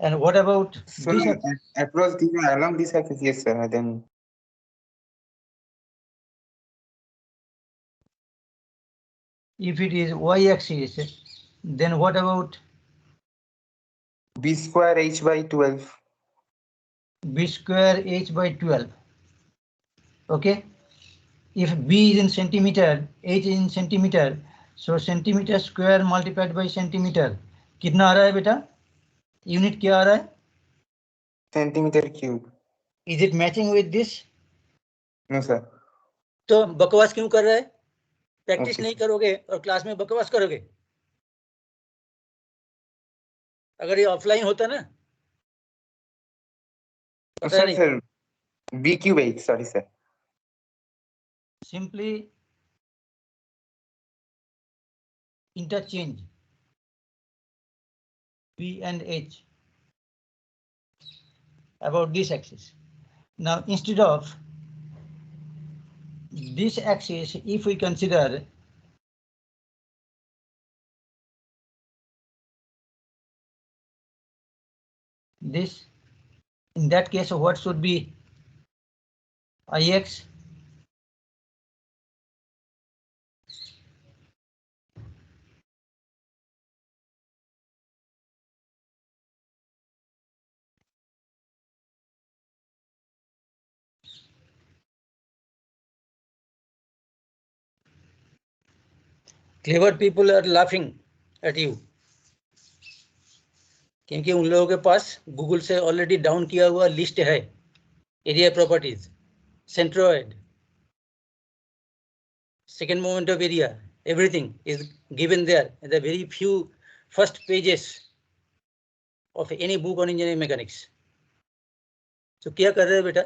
And what about So this? across the along this axis, yes, sir. Then If it is y-axis, then what about b square h by 12. b square h by 12? Okay. If b is in centimeter, h is in centimeter, so centimeter square multiplied by centimeter. कितना आ रहा है बेटा? Unit क्या आ रहा है? Centimeter cube. Is it matching with this? No, sir. तो बकवास क्यों कर रहा है? प्रैक्टिस Okay, नहीं sir. करोगे और क्लास में बकवास करोगे. अगर ये ऑफलाइन होता ना, पता Sorry, नहीं. sir. B cube h. Sorry, sir. Simply interchange b and h about this axis. Now instead of this axis, if we consider this, in that case what should be ix? Clever people are laughing at you, क्योंकि उन लोगों के पास Google से already down किया हुआ list है. Area properties, centroid, second moment of area, everything is given there in the very few first pages of any book on engineering mechanics. So क्या कर रहे हो बेटा?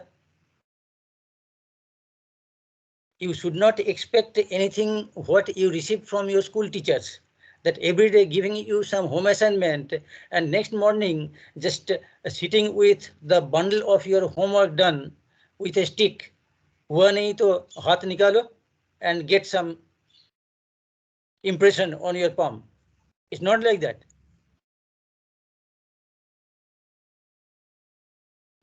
You should not expect anything what you receive from your school teachers, that every day giving you some home assignment and next morning just sitting with the bundle of your homework done with a stick. हुआ नहीं तो हाथ निकालो and get some impression on your palm. It's not like that.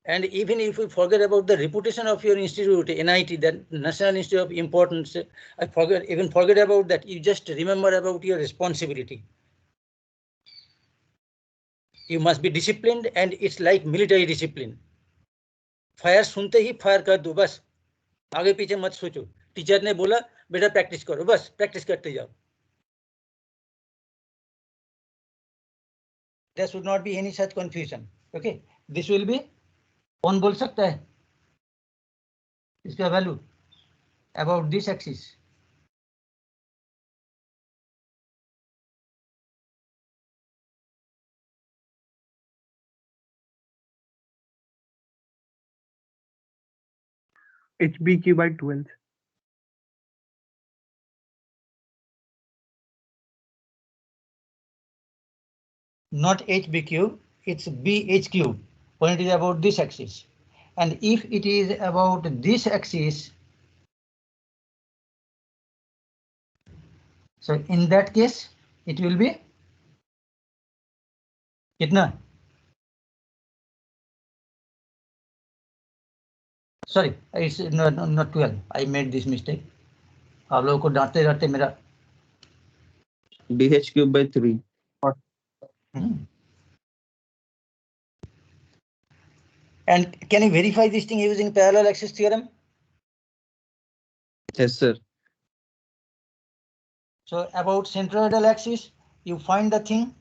And even if we forget about the reputation of your institute, NIT, the National Institute of Importance, I forget about that. You just remember about your responsibility. You must be disciplined, and it's like military discipline. Fire सुनते ही fire कर दो, बस आगे पीछे मत सोचो. Teacher ने बोला बेटा प्रैक्टिस करो, बस प्रैक्टिस करते जाओ. There should not be any such confusion. Okay, this will be, कौन बोल सकता है इसका value about this axis? HBQ by 12. Not hb cube, it's bh cube when it is about this axis. And if it is about this axis, so in that case it will be कितना? Sorry, it's not 12. I made this mistake. आप लोगों को डांटते डांटते मेरा DH cube by 3. And can you verify this thing using parallel axis theorem? Yes, sir. So about centroidal axis, you find the thing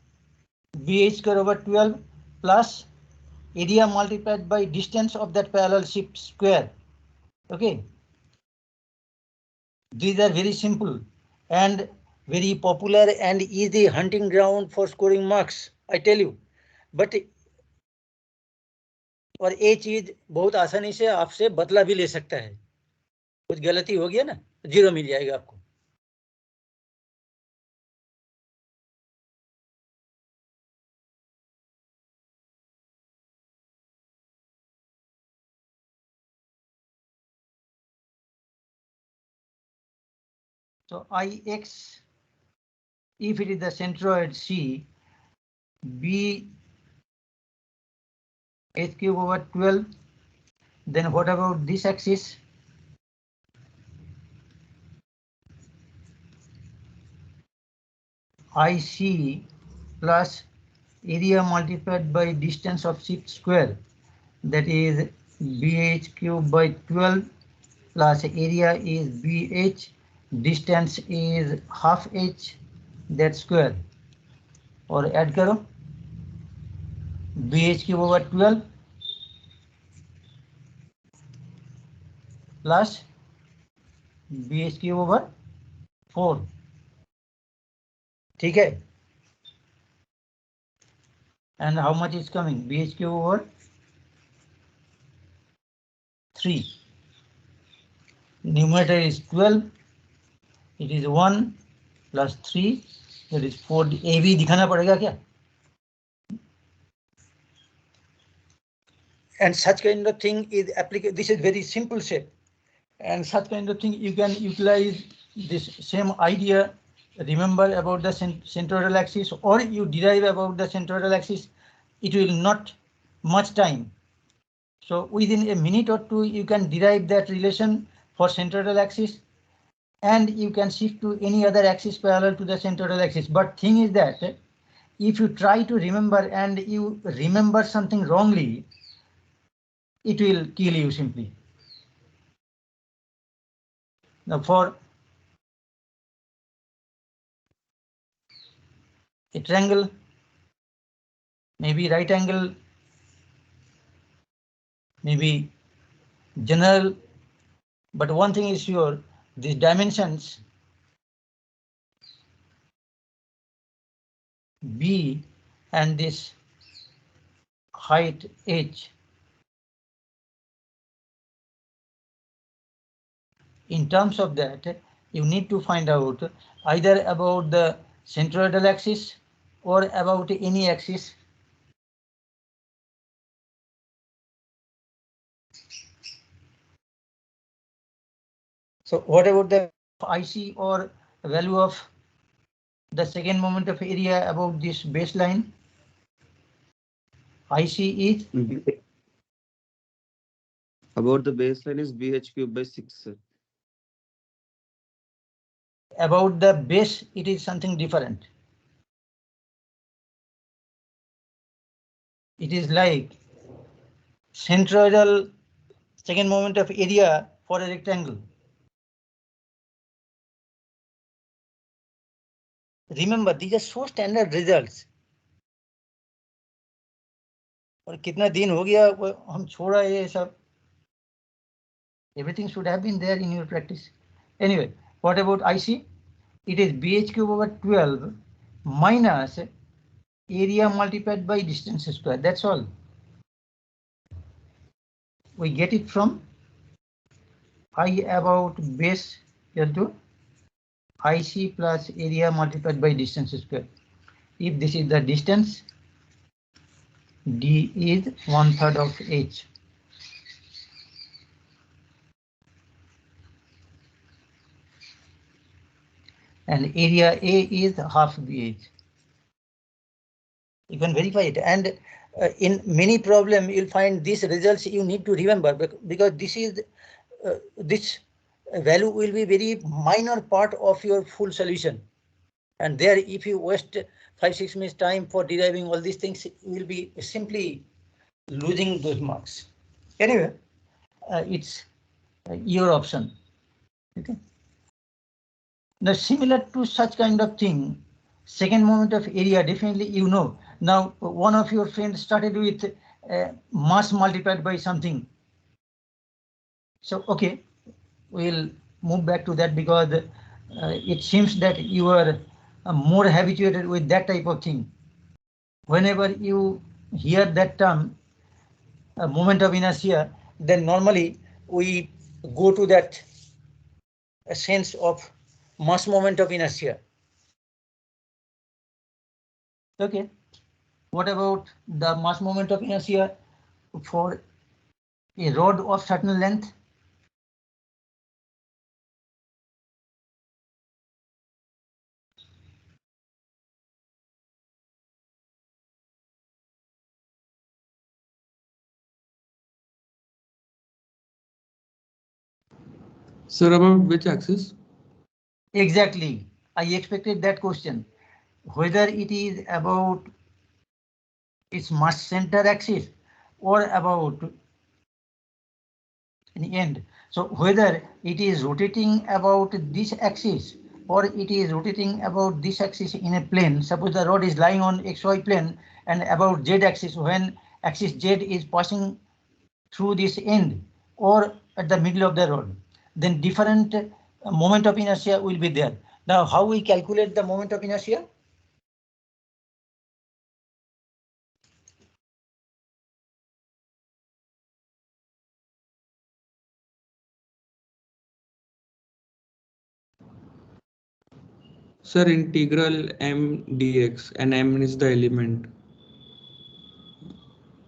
BH square over 12 plus area multiplied by distance of that parallel square. Okay. These are very simple and very popular and easy hunting ground for scoring marks, I tell you. But और ये चीज बहुत आसानी से आपसे बदला भी ले सकता है. कुछ गलती हो गया ना, 0 मिल जाएगा आपको. So Ix, if it is the centroid C, B h cube over 12. Then what about this axis? IC plus area multiplied by distance of shift square, that is BH cube by 12 plus area is BH, distance is half H, that square. और add करो BH cube over 12 plus BH cube over 4. ठीक है? And how much is coming? BH cube over 3. Numerator is 12. It is 1 plus 3. That is 4. AB दिखाना पड़ेगा क्या? And such kind of thing is applicable. This is very simple shape. And such kind of thing you can utilize this same idea. Remember about the centroidal axis, or you derive about the centroidal axis. It will not much time. So within a minute or two, you can derive that relation for centroidal axis, and you can shift to any other axis parallel to the centroidal axis. But thing is that if you try to remember and you remember something wrongly, it will kill you simply. Now for a triangle, maybe right angle, maybe general, but one thing is sure, these dimensions B and this height H, in terms of that, you need to find out either about the centroidal axis or about any axis. So what about the IC or value of the second moment of area about this baseline? IC is about the baseline is BH cube by 6, sir. About the base, it is something different. It is like centroidal second moment of area for a rectangle. Remember, these are so standard results. और कितना दिन हो गया हम छोड़ा ये सब. Everything should have been there in your practice. Anyway, what about IC? It is BH cube over 12 minus area multiplied by distance square. That's all. We get it from I about base equal to IC plus area multiplied by distance square. If this is the distance, D is 1/3 of H. And area A is half BH. You can verify it, and in many problem you'll find these results you need to remember, because this is this value will be very minor part of your full solution, and there if you waste 5-6 minutes time for deriving all these things, you will be simply losing those marks. Anyway, it's your option. Okay. Now similar to such kind of thing, second moment of area, definitely you know. Now one of your friends started with mass multiplied by something. So okay, we'll move back to that, because it seems that you are more habituated with that type of thing. Whenever you hear that term, moment of inertia, then normally we go to that sense of mass moment of inertia. Okay. What about the mass moment of inertia for a rod of certain length? Sir, about which axis? Exactly. I expected that question. Whether it is about its mass center axis or about in end. So whether it is rotating about this axis or it is rotating about this axis in a plane, suppose the rod is lying on XY plane and about Z axis when axis Z is passing through this end or at the middle of the rod, then different moment of inertia will be there. Now how we calculate the moment of inertia? Sir, integral m dx, and m is the element.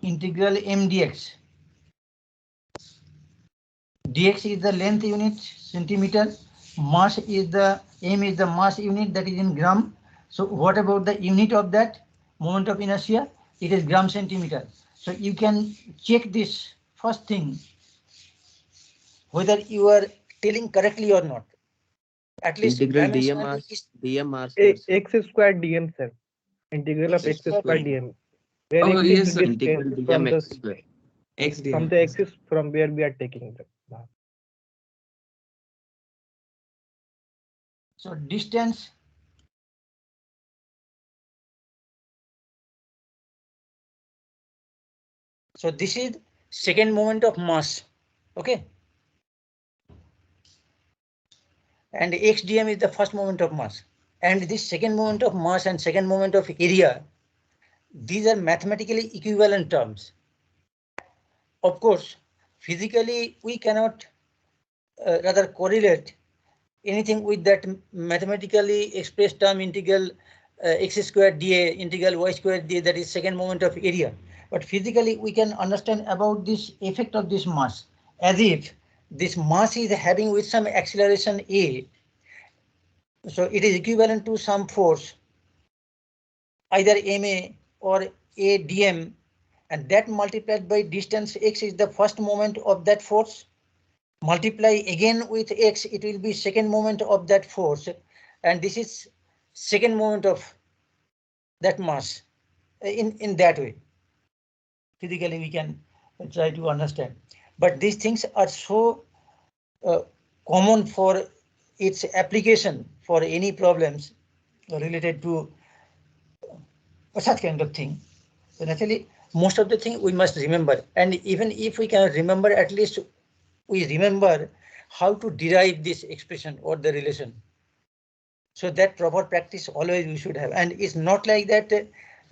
Integral m dx. Dx is the length unit, centimeter. Mass is the m is the mass unit, that is in gram. So what about the unit of that moment of inertia? It is gram centimeter. So you can check this first thing whether you are telling correctly or not. At least Integral dm dimensionally r is dm r square. Sir. X square dm, sir. Integral of x x square square dm. dm, where Oh, x is yes, the sir. Integral distance dm x square. X from dm. the axis from where we are taking the mark. So distance so this is second moment of mass. Okay. And xdm is the first moment of mass. And this second moment of mass and second moment of area, these are mathematically equivalent terms. Of course, physically we cannot rather correlate anything with that mathematically expressed term integral x squared dA, integral y squared dA, that is second moment of area. But physically we can understand about this effect of this mass as if this mass is having with some acceleration A. So it is equivalent to some force, either ma or a dm, and that multiplied by distance x is the first moment of that force. Multiply again with x, it will be second moment of that force, and this is second moment of that mass. In that way, physically we can try to understand. But these things are so uh, common for its application for any problems related to such kind of thing. So naturally, most of the thing we must remember, and even if we cannot remember, at least we remember how to derive this expression or the relation. So that proper practice always we should have, and it's not like that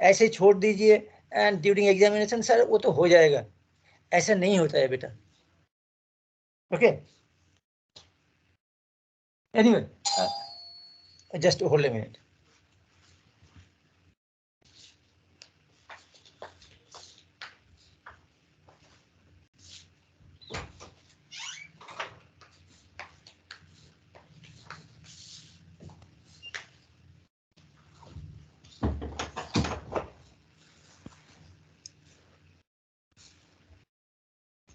ऐसे छोड़ दीजिए and during examination sir वो तो हो जाएगा, ऐसा नहीं होता है बेटा. Okay. Anyway, just hold a minute.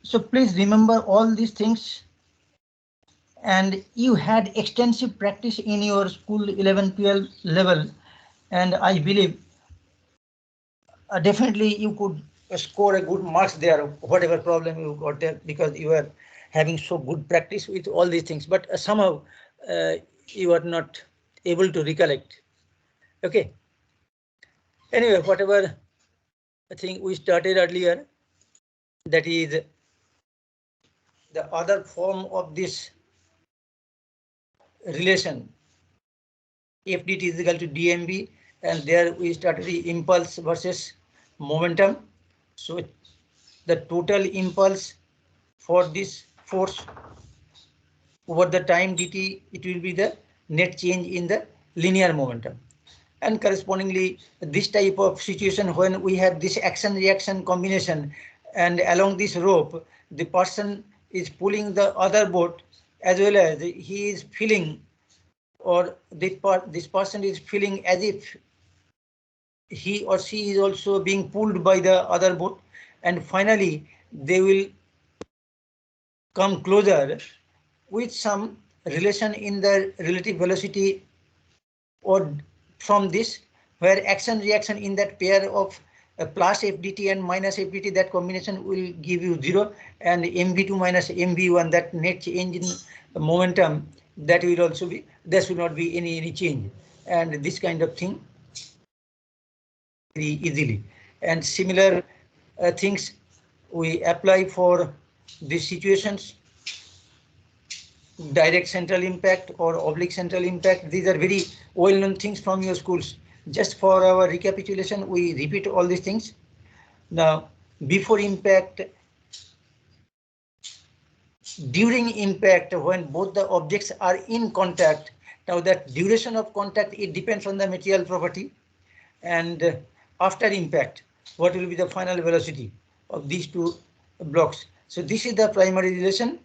So please remember all these things, and you had extensive practice in your school 11-12 level, and I believe definitely you could score a good marks there, whatever problem you got there, because you are having so good practice with all these things, but somehow you are not able to recollect. Okay. Anyway, whatever thing we started earlier, that is the other form of this relation, f dt is equal to dmv, and there we started the impulse versus momentum. So the total impulse for this force over the time dt, it will be the net change in the linear momentum. And correspondingly, this type of situation when we have this action reaction combination, and along this rope the person is pulling the other boat, as well as he is feeling, or this person is feeling as if he or she is also being pulled by the other boat, and finally they will come closer with some relation in the relative velocity, or from this, where action reaction in that pair of plus FDT and minus FDT, that combination will give you 0, and MV2 minus MV1, that net change in momentum, that will also be, there should not be any change, and this kind of thing very easily. And similar things we apply for these situations. Direct central impact or oblique central impact, these are very well-known things from your schools. Just for our recapitulation, we repeat all these things. Now, before impact, during impact, when both the objects are in contact. Now that duration of contact, it depends on the material property. And after impact, what will be the final velocity of these two blocks? So this is the primary relation.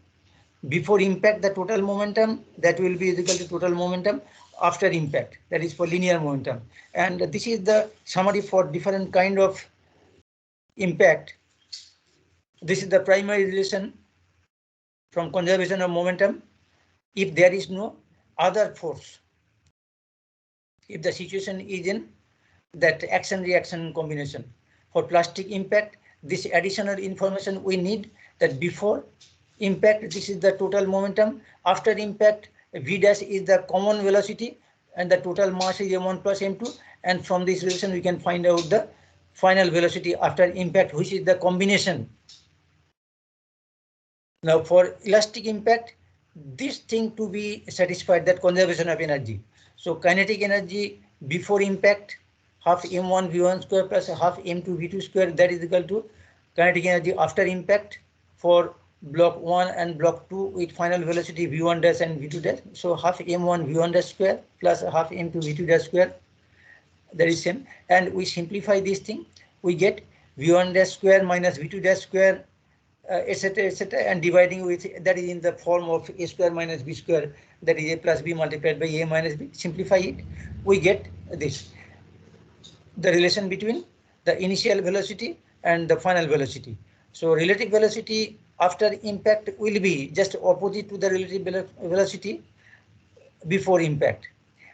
Before impact, the total momentum, that will be equal to total momentum after impact, that is for linear momentum. And this is the summary for different kind of impact. This is the primary relation from conservation of momentum if there is no other force. If the situation is in that action reaction combination. For plastic impact, this additional information we need, that before impact, this is the total momentum. After impact, V dash is the common velocity and the total mass is m1 plus m2, and from this relation we can find out the final velocity after impact, which is the combination. Now for elastic impact, this thing to be satisfied, that conservation of energy. So kinetic energy before impact, half m1 v1 square plus half m2 v2 square, that is equal to kinetic energy after impact for block 1 and block 2 with final velocity v1 dash and v2 dash. So half m1 v1 dash square plus half m2 v2 dash square, that is same. And we simplify this thing, we get v1 dash square minus v2 dash square, etc., etc., and dividing with, that is in the form of a square minus b square, that is a plus b multiplied by a minus b. Simplify it, we get this, the relation between the initial velocity and the final velocity. So relative velocity after impact will be just opposite to the relative velocity before impact.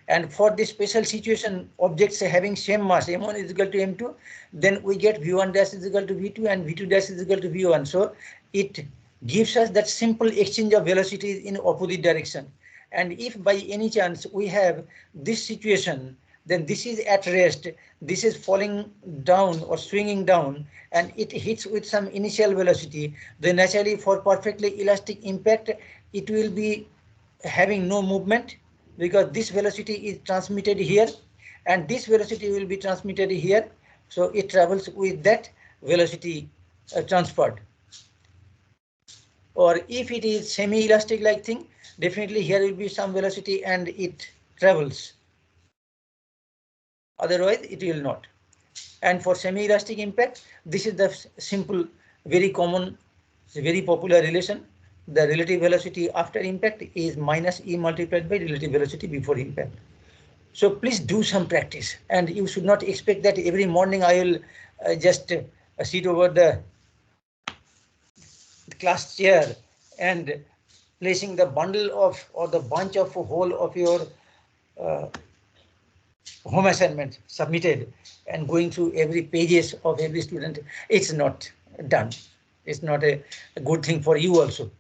And for this special situation, objects having same mass, m1 is equal to m2, then we get v1 dash is equal to v2 and v2 dash is equal to v1. So it gives us that simple exchange of velocities in opposite direction. And if by any chance we have this situation, then this is at rest, this is falling down or swinging down, and it hits with some initial velocity, then naturally for perfectly elastic impact, it will be having no movement, because this velocity is transmitted here and this velocity will be transmitted here. So it travels with that velocity transferred. Or if it is semi-elastic like thing, definitely here will be some velocity and it travels. Otherwise it will not. And for semi-elastic impact, this is the simple, very common, very popular relation. The relative velocity after impact is minus E multiplied by relative velocity before impact. So please do some practice, and you should not expect that every morning I will just sit over the class chair and placing the bundle of or the bunch of whole of your home assignment submitted and going through every pages of every student. It's not done. It's not a good thing for you also.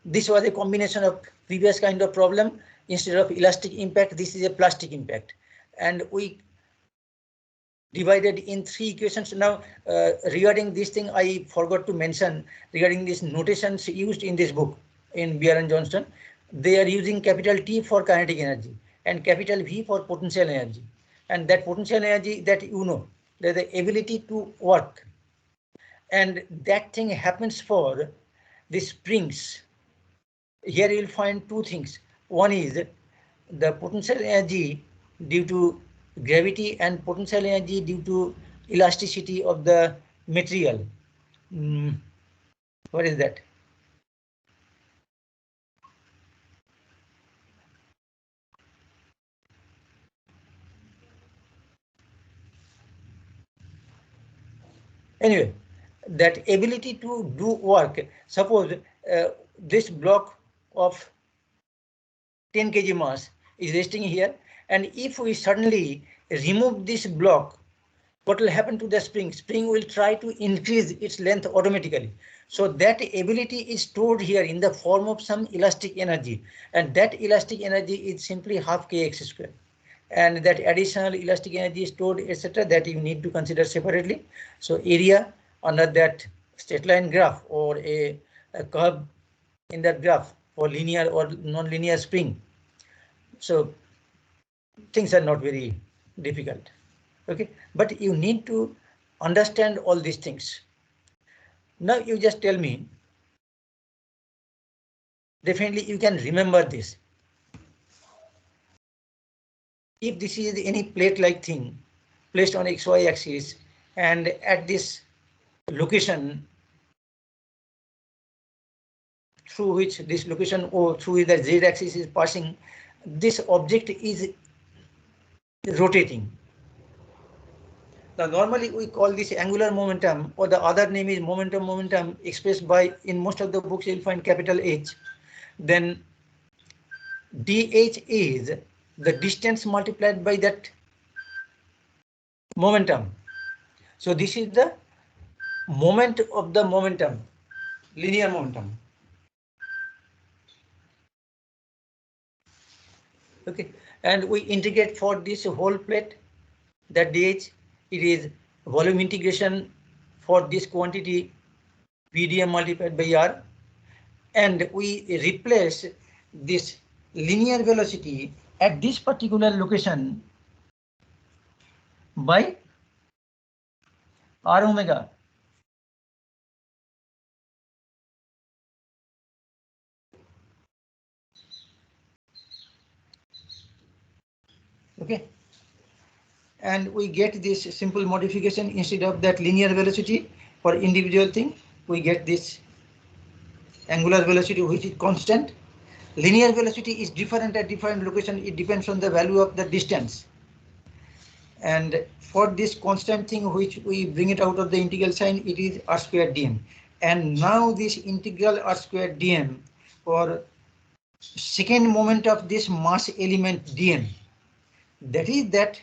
This was a combination of previous kind of problem. Instead of elastic impact, this is a plastic impact. And we divided in 3 equations. Now, regarding this thing, I forgot to mention regarding these notations used in this book in Beer and Johnston. They are using capital T for kinetic energy and capital V for potential energy. And that potential energy, that you know, the ability to work. And that thing happens for the springs. Here you will find 2 things. One is the potential energy due to gravity and potential energy due to elasticity of the material. What is that? Anyway, that ability to do work. Suppose this block of 10 kg mass is resting here, and if we suddenly remove this block, what will happen to the spring? Spring will try to increase its length automatically. So that ability is stored here in the form of some elastic energy, and that elastic energy is simply half kx square. And that additional elastic energy is stored, etc., that you need to consider separately. So area under that straight line graph or a curve in that graph for linear or non-linear spring. So things are not very difficult. Okay, but you need to understand all these things. Now you just tell me, definitely you can remember this. If this is any plate-like thing placed on XY axis, and at this location through which this location O through the Z axis is passing, this object is rotating. Now normally we call this angular momentum, or the other name is momentum expressed by, in most of the books you'll find capital H. Then dH is the distance multiplied by that momentum. So this is the moment of the momentum, linear momentum. Okay, and we integrate for this whole plate, that dH, it is volume integration for this quantity VDM multiplied by R, and we replace this linear velocity at this particular location by R omega. Okay, and we get this simple modification. Instead of that linear velocity for individual thing, we get this angular velocity, which is constant. Linear velocity is different at different location. It depends on the value of the distance. And for this constant thing, which we bring it out of the integral sign, it is r squared dm. And now this integral r squared dm for second moment of this mass element dm, that is that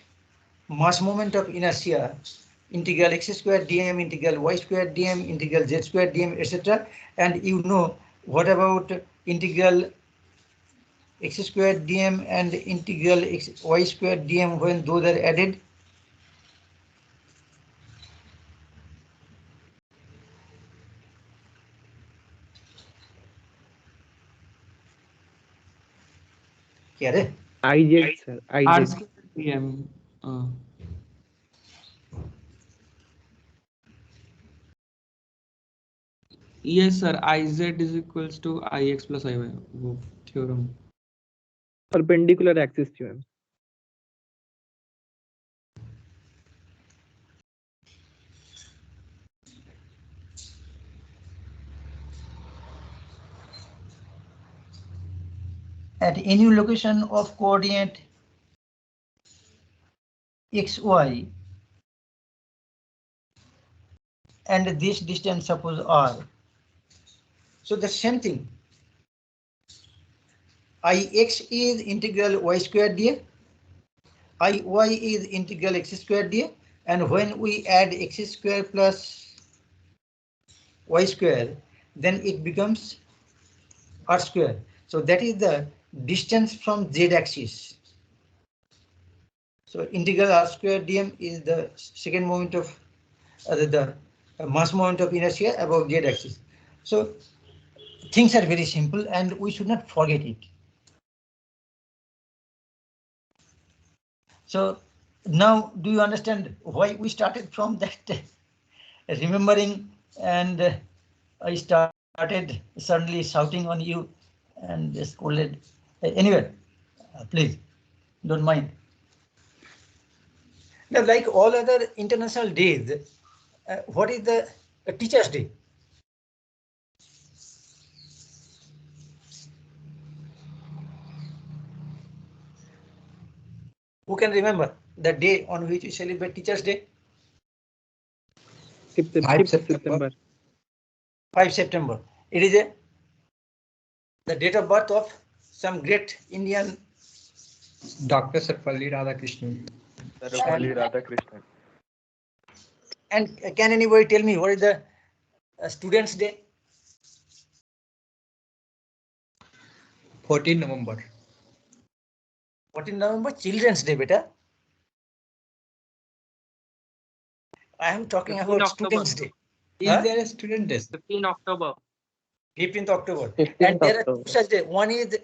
mass moment of inertia, integral x squared dm, integral y squared dm, integral z squared dm, etc. And you know, what about integral x squared dm and integral y squared dm when those are added? क्या रे? IZ, sir. R IZ. square dm. Yes, sir. Iz is equals to Ix plus Iy. वो theorem. Perpendicular axis theorem. At any location of coordinate xy, and this distance suppose r. So the same thing. Ix is integral y squared dA, Iy is integral x squared dA, and when we add x square plus y square, then it becomes r square. So that is the distance from z axis. So integral r square dm is the second moment of the mass moment of inertia above z axis. So things are very simple, and we should not forget it. So now, do you understand why we started from that remembering, and I started suddenly shouting on you and scolded? Anyway, please don't mind. Now, like all other international days, what is the Teachers' Day? Who can remember the day on which we celebrate Teachers' Day? 5th September. 5 September. It is the date of birth of some great Indian. Dr. Sarvapalli Radhakrishnan. Sarvapalli Radhakrishnan. And can anybody tell me what is the Students' Day? 14 November. 14 November, Children's Day, beta. I am talking about Students' Day. Is there a student day? 15 October. 15th October. 15th And there are October. two such days. One is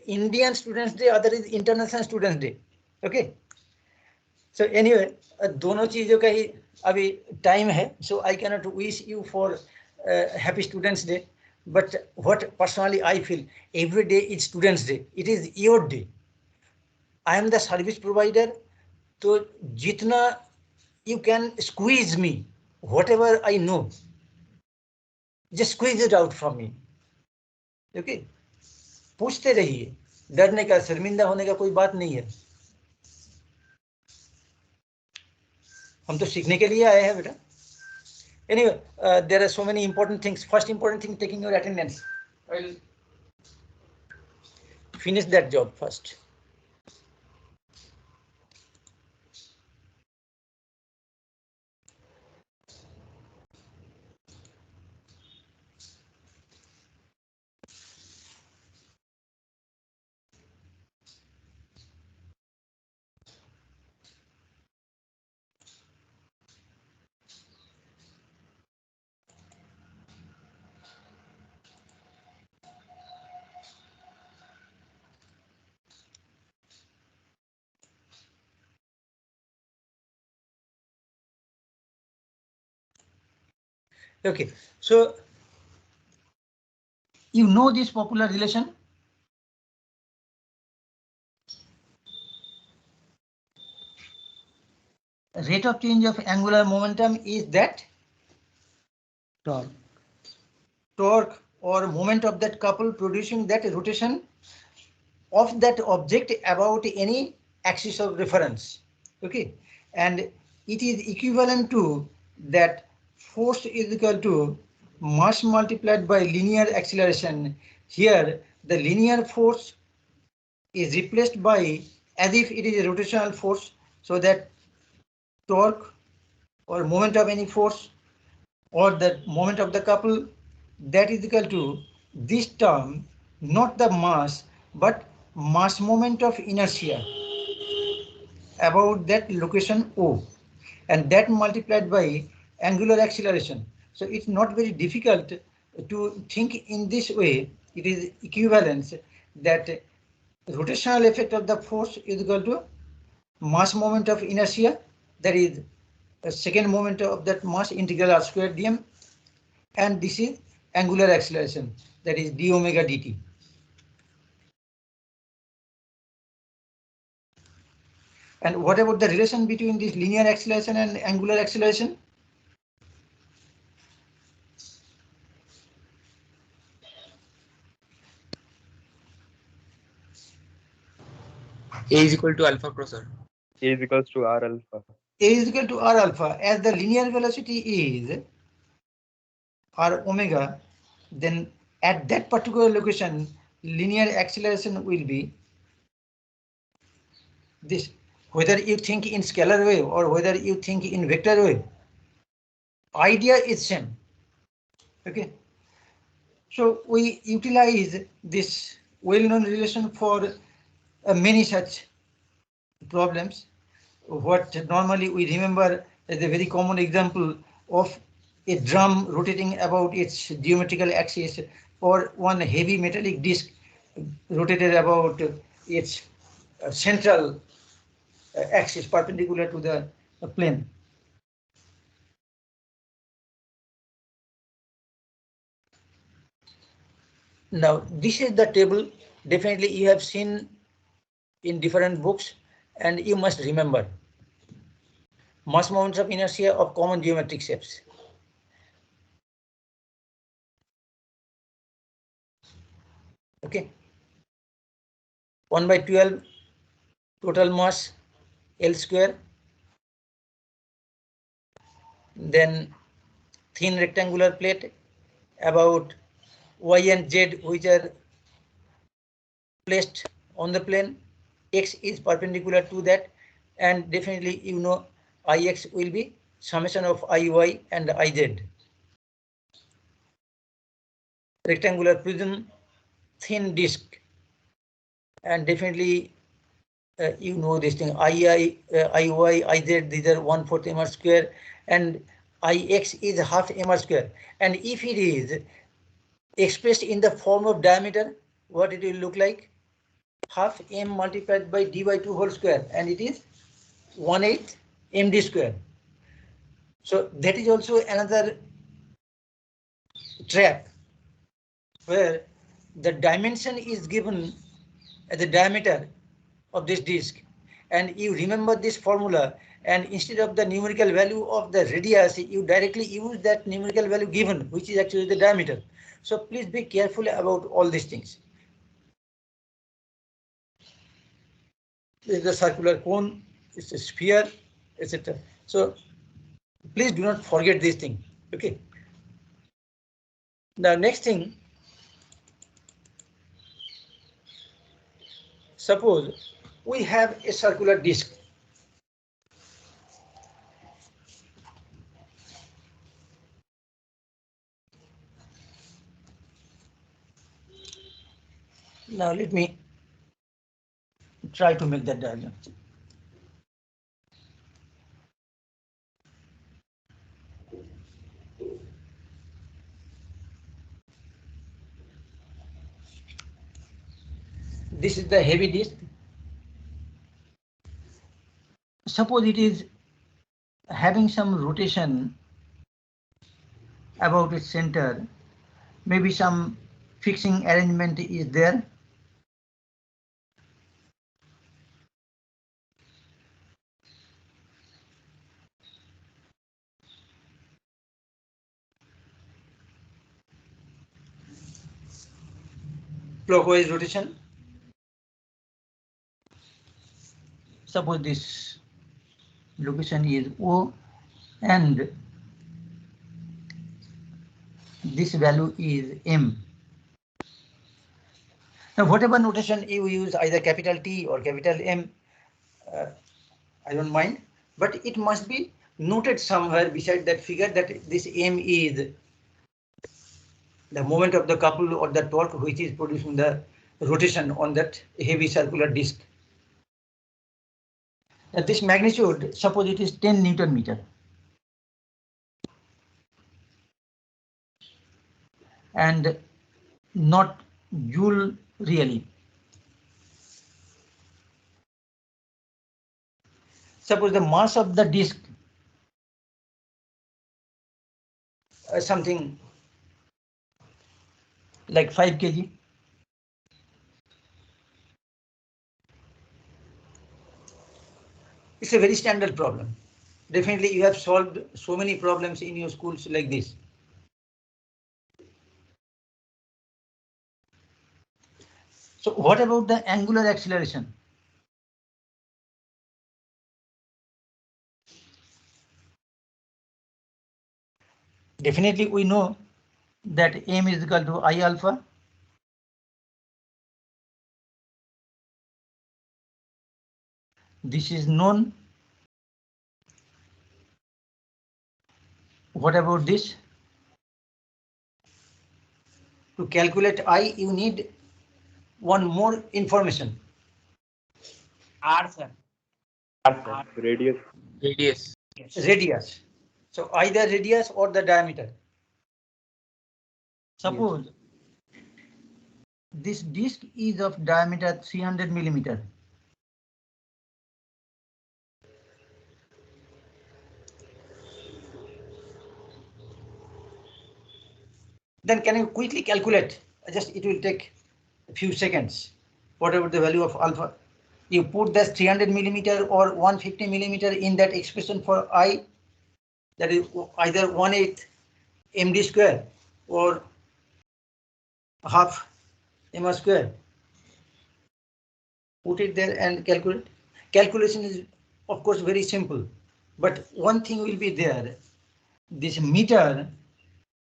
Indian Students' Day, other is International Students' Day. Okay. So anyway, दोनों चीजों का ही अभी time है. So I cannot wish you for happy Students' Day. But what personally I feel, every day is Students' Day. It is your day. I am the service provider. So jitna you can squeeze me, whatever I know, just squeeze it out from me. Okay? पूछते रहिए, डरने का, शर्मिंदा होने का कोई बात नहीं है. हम तो सीखने के लिए आए हैं बेटा. Anyway, there are so many important things. First important thing, taking your attendance. I'll finish that job first. Okay, so you know this popular relation? Rate of change of angular momentum is that torque or moment of that couple producing that rotation of that object about any axis of reference. Okay, and it is equivalent to that force is equal to mass multiplied by linear acceleration. Here the linear force is replaced by as if it is a rotational force, so that torque or moment of any force or the moment of the couple, that is equal to this term, not the mass but mass moment of inertia about that location O, and that multiplied by angular acceleration. So it's not very difficult to think in this way. It is equivalence that rotational effect of the force is equal to mass moment of inertia, that is a second moment of that mass integral r squared dm, and this is angular acceleration, that is d omega dt. And what about the relation between this linear acceleration and angular acceleration? A is equal to alpha cross r. A is equals to R alpha. A is equal to r alpha. As the linear velocity is r omega, then at that particular location, linear acceleration will be this. Whether you think in scalar wave or whether you think in vector wave, idea is same. Okay. So we utilize this well-known relation for many such problems. What normally we remember as a very common example of a drum rotating about its geometrical axis, or one heavy metallic disc rotated about its central axis perpendicular to the plane. Now this is the table. Definitely you have seen in different books, and you must remember mass moments of inertia of common geometric shapes. Okay, 1 by 12 total mass L square, then thin rectangular plate about y and z which are placed on the plane. X is perpendicular to that, and definitely you know Ix will be summation of Iy and Iz. Rectangular prism, thin disk, and definitely you know this thing Iy, Iz, these are 1/4 m square, and Ix is half m square. And if it is expressed in the form of diameter, what it will look like? Half m multiplied by d by 2 whole square, and it is 1/8 md square. So that is also another trap where the dimension is given as the diameter of this disk, and you remember this formula, and instead of the numerical value of the radius you directly use that numerical value given, which is actually the diameter. So please be careful about all these things. This is the circular cone, it's a sphere, etc. So please do not forget this thing. Okay. The next thing, suppose we have a circular disc. Now let me try to make that diagram. This is the heavy disc. Suppose it is having some rotation about its center, maybe some fixing arrangement is there. Clockwise rotation. Suppose this location is O and this value is M. Now whatever notation you use, either capital T or capital M, I don't mind, but it must be noted somewhere beside that figure that this M is the moment of the couple or the torque which is producing the rotation on that heavy circular disc. Now this magnitude, suppose it is 10 Newton meter. And not joule really. Suppose the mass of the disc something like 5 kg. It's a very standard problem. Definitely you have solved so many problems in your schools like this. So what about the angular acceleration? Definitely we know that m is equal to I alpha. This is known. What about this? To calculate I, you need one more information. R, sir. Radius. Radius. Radius. So either radius or the diameter. Suppose this disc is of diameter 300 millimeter. Then can you quickly calculate? Just it will take a few seconds. Whatever the value of alpha, you put that 300 millimeter or 150 millimeter in that expression for I. That is either 1/8 md square or half m square. Put it there and calculate. Calculation is of course very simple, but one thing will be there. This meter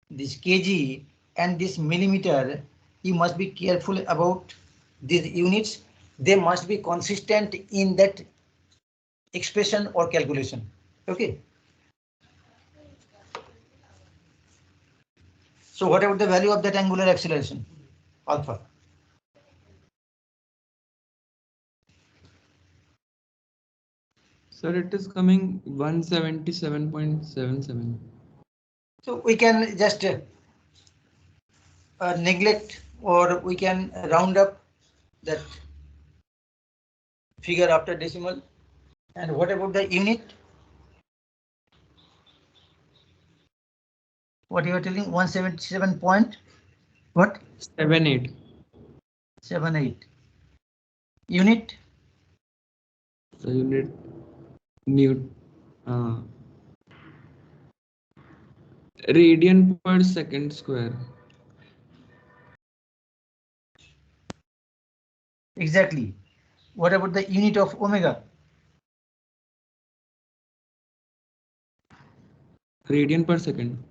this kg and this millimeter, you must be careful about these units. They must be consistent in that expression or calculation. Okay. So what about the value of that angular acceleration, alpha? Sir, it is coming 177.77. So we can just neglect, or we can round up that figure after decimal. And what about the unit? What you are telling? 177 point what? 78. 78. Unit? The unit Newt. Radian per second square. Exactly. What about the unit of omega? Radian per second.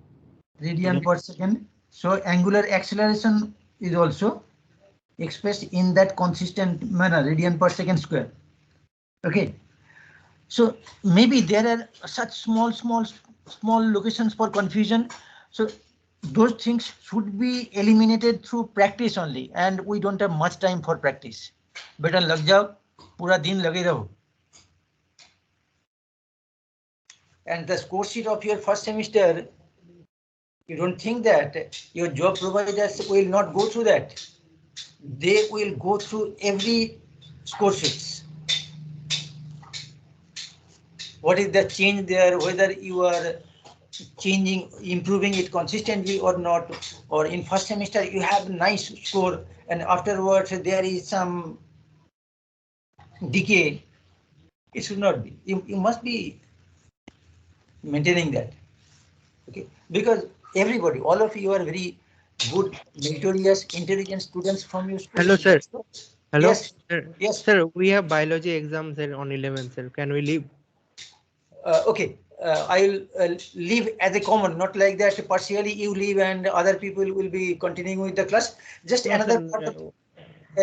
Radian per second. So angular acceleration is also expressed in that consistent manner, radian per second square. Okay. So maybe there are such small locations for confusion. So those things should be eliminated through practice only, and we don't have much time for practice. Better lag jao, pura din lage raho. And the score sheet of your first semester, you don't think that your job providers will not go through that. They will go through every score sheets. What is the change there, whether you are changing, improving it consistently or not, or in first semester you have nice score and afterwards there is some decay. It should not be. You must be maintaining that. Okay, because everybody, all of you are very good, meritorious, intelligent students from your school. Hello, sir. Hello, Yes. sir. Yes. Sir, we have biology exams on 11th, sir. Can we leave? Okay. I'll leave as a common, not like that partially you leave and other people will be continuing with the class. Just No, another sir, part of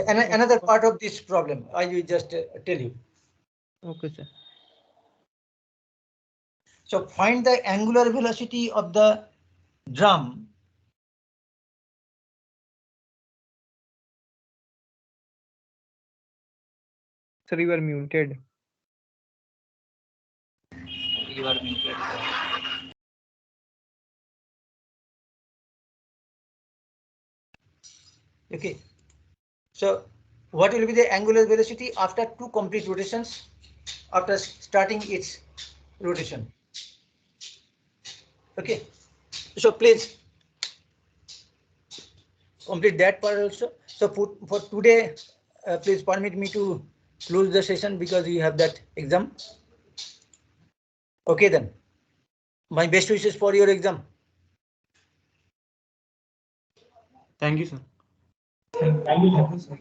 another part of this problem. I will just tell you. Okay, sir. So find the angular velocity of the drum. Sir, you are muted. You are muted. Okay. So what will be the angular velocity after two complete rotations, after starting its rotation? Okay. So please complete that part also. So for today, please permit me to close the session because we have that exam. Okay then. My best wishes for your exam. Thank you, sir. Thank you, sir.